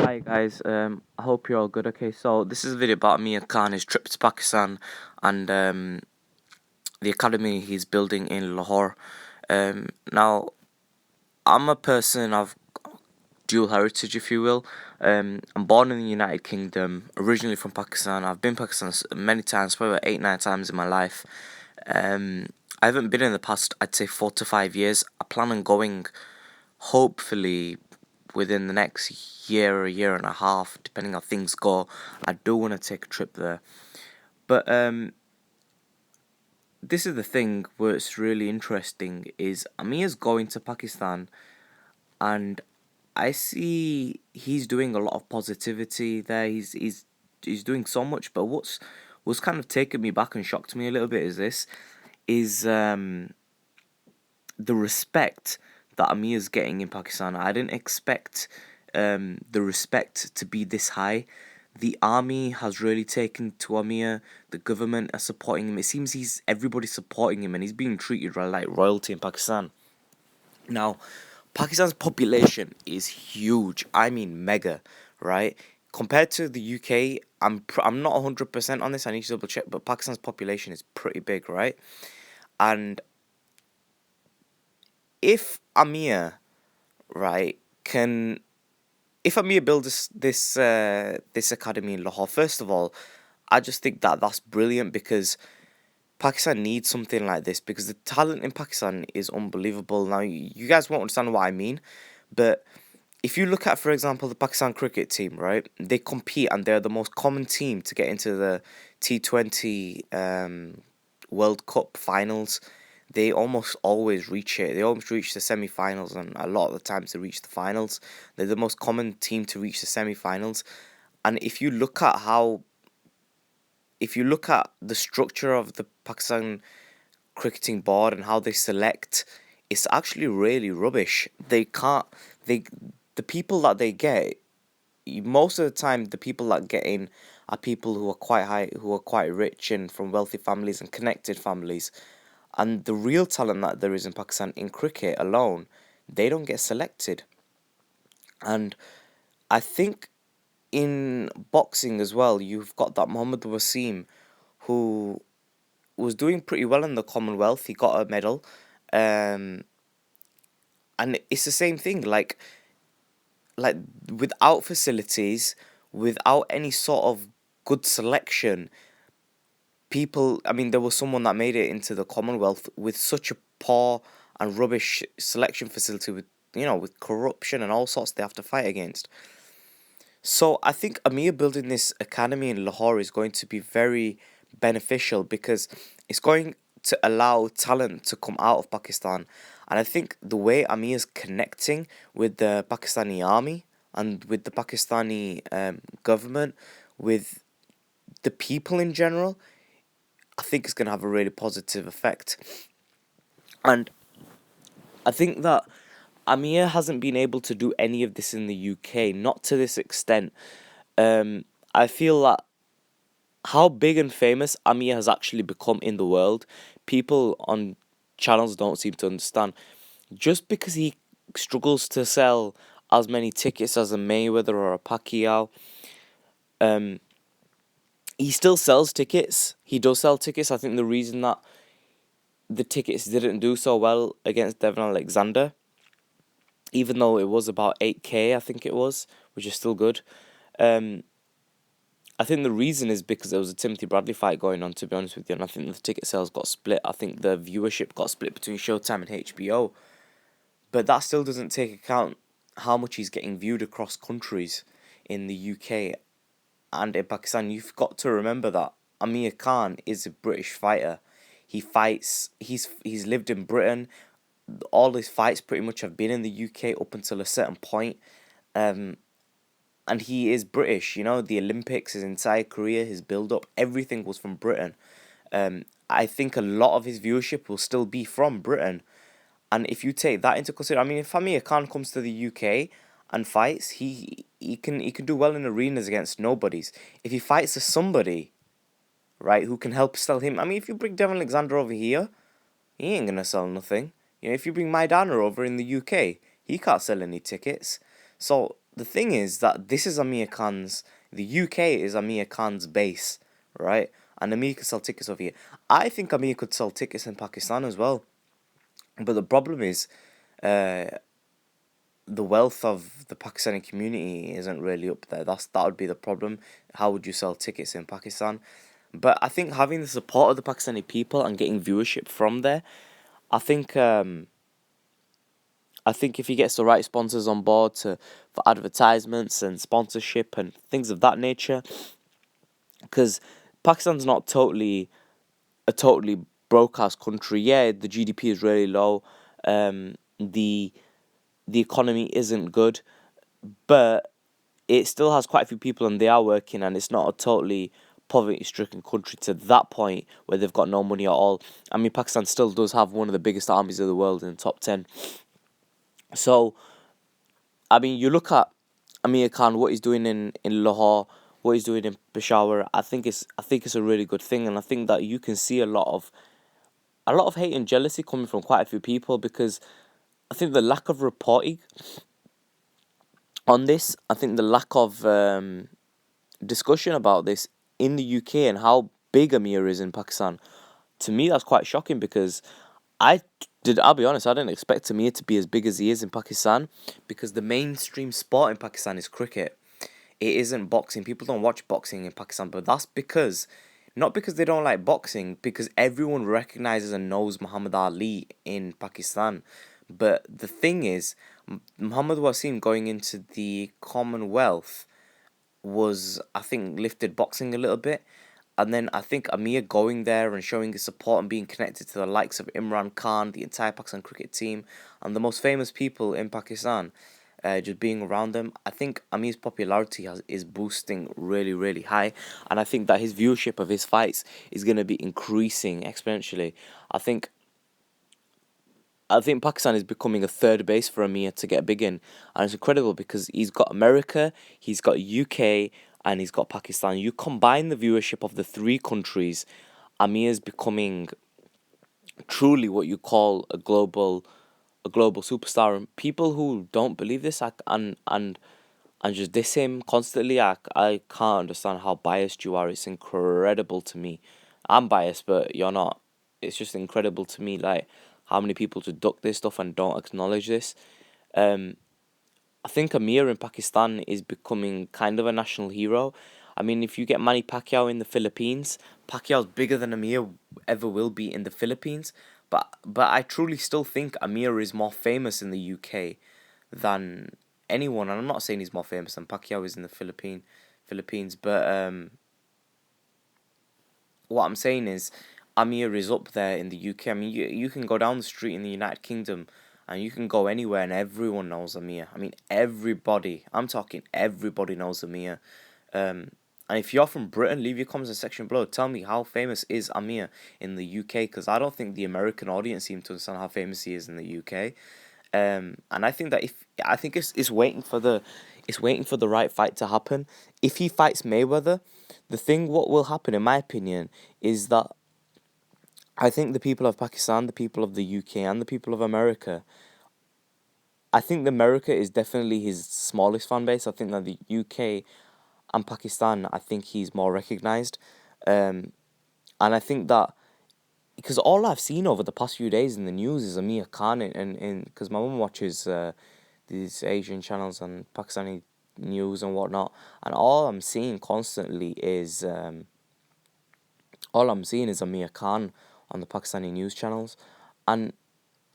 Hi guys, I hope you're all good. Okay, so this is a video about Amir Khan, his trip to Pakistan, and the academy he's building in Lahore. Now, I'm a person of dual heritage, if you will. I'm born in the United Kingdom, originally from Pakistan. I've been Pakistan many times, probably about 8, 9 times in my life. I haven't been in the past, I'd say 4 to 5 years. I plan on going, hopefully, within the next year or a year and a half, depending how things go. I do want to take a trip there. But this is the thing where it's really interesting is Amir's going to Pakistan, and I see he's doing a lot of positivity there. He's doing so much, but what's kind of taken me back and shocked me a little bit is the respect that Amir's getting in Pakistan. I didn't expect the respect to be this high. The army has really taken to Amir. The government are supporting him. It seems everybody's supporting him, and he's being treated like royalty in Pakistan. Now, Pakistan's population is huge. I mean, mega, right? Compared to the UK, I'm not 100% on this. I need to double check, but Pakistan's population is pretty big, right? And if Amir, right, can if Amir builds this academy in Lahore, first of all, I just think that that's brilliant because Pakistan needs something like this because the talent in Pakistan is unbelievable. Now, you guys won't understand what I mean, but if you look at, for example, the Pakistan cricket team, right, they compete and they're the most common team to get into the T20 World Cup finals. They almost always reach it. They almost reach the semi-finals, and a lot of the times they reach the finals. They're the most common team to reach the semi-finals. And if you look at the structure of the Pakistan cricketing board and how they select, it's actually really rubbish. The people that they get, most of the time, the people that get in are people who are quite high, who are quite rich and from wealthy families and connected families. And the real talent that there is in Pakistan in cricket alone, they don't get selected. And I think in boxing as well, you've got that Mohammad Wasim, who was doing pretty well in the Commonwealth. He got a medal. Um, and it's the same thing, like without facilities, without any sort of good selection, I mean, there was someone that made it into the Commonwealth with such a poor and rubbish selection facility with corruption and all sorts they have to fight against. So I think Amir building this academy in Lahore is going to be very beneficial because it's going to allow talent to come out of Pakistan. And I think the way Amir is connecting with the Pakistani army and with the Pakistani government, with the people in general, I think it's going to have a really positive effect. And I think that Amir hasn't been able to do any of this in the UK, not to this extent. I feel that how big and famous Amir has actually become in the world, people on channels don't seem to understand. Just because he struggles to sell as many tickets as a Mayweather or a Pacquiao, he still sells tickets. He does sell tickets. I think the reason that the tickets didn't do so well against Devon Alexander, even though it was about 8K, I think it was, which is still good. I think the reason is because there was a Timothy Bradley fight going on, to be honest with you, and I think the ticket sales got split. I think the viewership got split between Showtime and HBO. But that still doesn't take account how much he's getting viewed across countries in the UK and in Pakistan. You've got to remember that Amir Khan is a British fighter. He fights. He's lived in Britain. All his fights pretty much have been in the UK up until a certain point. And he is British. The Olympics, his entire career, his build up, everything was from Britain. I think a lot of his viewership will still be from Britain. And if you take that into consideration, I mean, if Amir Khan comes to the UK and fights, he can do well in arenas against nobodies. If he fights to somebody, right, who can help sell him. I mean, if you bring Devon Alexander over here, he ain't gonna sell nothing. If you bring Maidana over in the UK, he can't sell any tickets. So the thing is that this is Amir Khan's, the UK is Amir Khan's base, right? And Amir could sell tickets over here. I think Amir could sell tickets in Pakistan as well. But the problem is, uh, the wealth of the Pakistani community isn't really up there. That would be the problem. How would you sell tickets in Pakistan? But I think having the support of the Pakistani people and getting viewership from there, I think I think if he gets the right sponsors on board for advertisements and sponsorship and things of that nature, because Pakistan's not a totally broke-ass country. Yeah, the GDP is really low. The economy isn't good, but it still has quite a few people and they are working, and it's not a totally poverty-stricken country to that point where they've got no money at all. I mean, Pakistan still does have one of the biggest armies of the world in the top 10. So, I mean, you look at Amir Khan, what he's doing in Lahore, what he's doing in Peshawar. I think it's a really good thing, and I think that you can see a lot of hate and jealousy coming from quite a few people, because I think the lack of reporting on this, I think the lack of discussion about this in the UK and how big Amir is in Pakistan, to me that's quite shocking, because I'll be honest, I didn't expect Amir to be as big as he is in Pakistan, because the mainstream sport in Pakistan is cricket. It isn't boxing. People don't watch boxing in Pakistan, but that's because, not because they don't like boxing, because everyone recognizes and knows Muhammad Ali in Pakistan. But the thing is, Muhammad Wasim going into the Commonwealth was, I think, lifted boxing a little bit. And then I think Amir going there and showing his support and being connected to the likes of Imran Khan, the entire Pakistan cricket team, and the most famous people in Pakistan, just being around them, I think Amir's popularity is boosting really, really high. And I think that his viewership of his fights is going to be increasing exponentially. I think I think Pakistan is becoming a third base for Amir to get big in, and it's incredible because he's got America, he's got UK, and he's got Pakistan. You combine the viewership of the three countries, Amir's becoming truly what you call a global superstar. And people who don't believe this and just diss him constantly, I can't understand how biased you are. It's incredible to me. I'm biased, but you're not. It's just incredible to me, like how many people just duck this stuff and don't acknowledge this. Um, I think Amir in Pakistan is becoming kind of a national hero. I mean, if you get Manny Pacquiao in the Philippines, Pacquiao's bigger than Amir ever will be in the Philippines. But I truly still think Amir is more famous in the UK than anyone. And I'm not saying he's more famous than Pacquiao is in the Philippines, but what I'm saying is Amir is up there in the UK. I mean, you can go down the street in the United Kingdom and you can go anywhere and everyone knows Amir. I mean, everybody. I'm talking everybody knows Amir. And if you're from Britain, leave your comments in the section below. Tell me, how famous is Amir in the UK? Because I don't think the American audience seem to understand how famous he is in the UK. And I think that if I think it's waiting for the right fight to happen. If he fights Mayweather, the thing what will happen, in my opinion, is that I think the people of Pakistan, the people of the UK, and the people of America, I think the America is definitely his smallest fan base. I think that the UK and Pakistan, I think he's more recognized. Um, and I think that because all I've seen over the past few days in the news is Amir Khan, and because my mum watches these Asian channels and Pakistani news and whatnot, and all I'm seeing is Amir Khan on the Pakistani news channels, and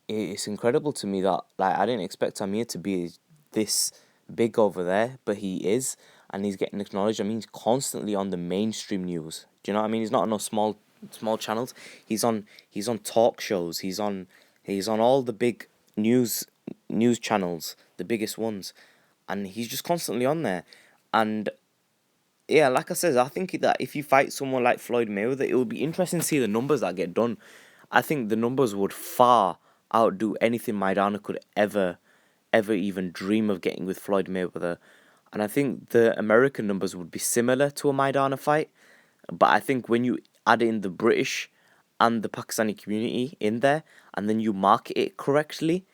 it's incredible to me that, like, I didn't expect Amir to be this big over there, but he is, and he's getting acknowledged. I mean, he's constantly on the mainstream news. Do you know what I mean? He's not on no small channels. He's on talk shows. He's on all the big news channels, the biggest ones, and he's just constantly on there. And yeah, like I said, I think that if you fight someone like Floyd Mayweather, it would be interesting to see the numbers that get done. I think the numbers would far outdo anything Maidana could ever even dream of getting with Floyd Mayweather. And I think the American numbers would be similar to a Maidana fight. But I think when you add in the British and the Pakistani community in there, and then you market it correctly,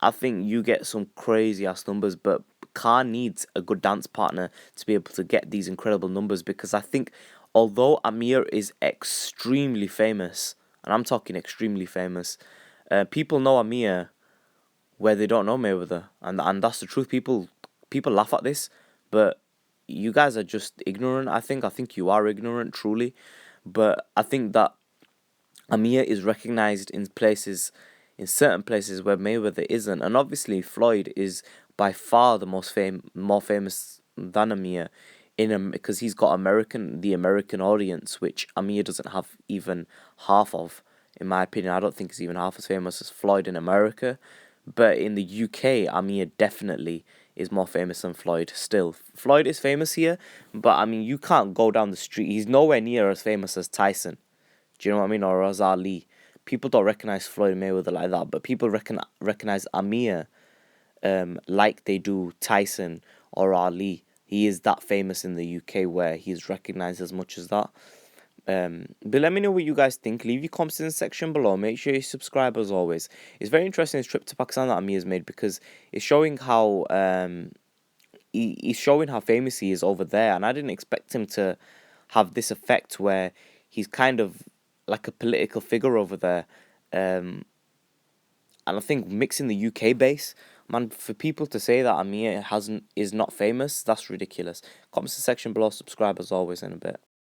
I think you get some crazy ass numbers. But Khan needs a good dance partner to be able to get these incredible numbers, because I think although Amir is extremely famous, and I'm talking extremely famous, people know Amir where they don't know Mayweather, and that's the truth. People laugh at this, but you guys are just ignorant. I think you are ignorant truly, but I think that Amir is recognized in certain places where Mayweather isn't, and obviously Floyd is by far the more famous than Amir, because he's got the American audience, which Amir doesn't have even half of. In my opinion, I don't think he's even half as famous as Floyd in America, but in the UK, Amir definitely is more famous than Floyd. Still, Floyd is famous here, but I mean, you can't go down the street. He's nowhere near as famous as Tyson. Do you know what I mean? Or as Ali. People don't recognize Floyd Mayweather like that, but people recognize Amir like they do Tyson or Ali. He is that famous in the UK where he's recognized as much as that. But let me know what you guys think. Leave your comments in the section below. Make sure you subscribe as always. It's very interesting, this trip to Pakistan that Amir's made, because it's showing how he's showing how famous he is over there, and I didn't expect him to have this effect where he's kind of like a political figure over there. And I think mixing the UK base, man, for people to say that Amir is not famous, that's ridiculous. Comments in the section below, subscribe as always in a bit.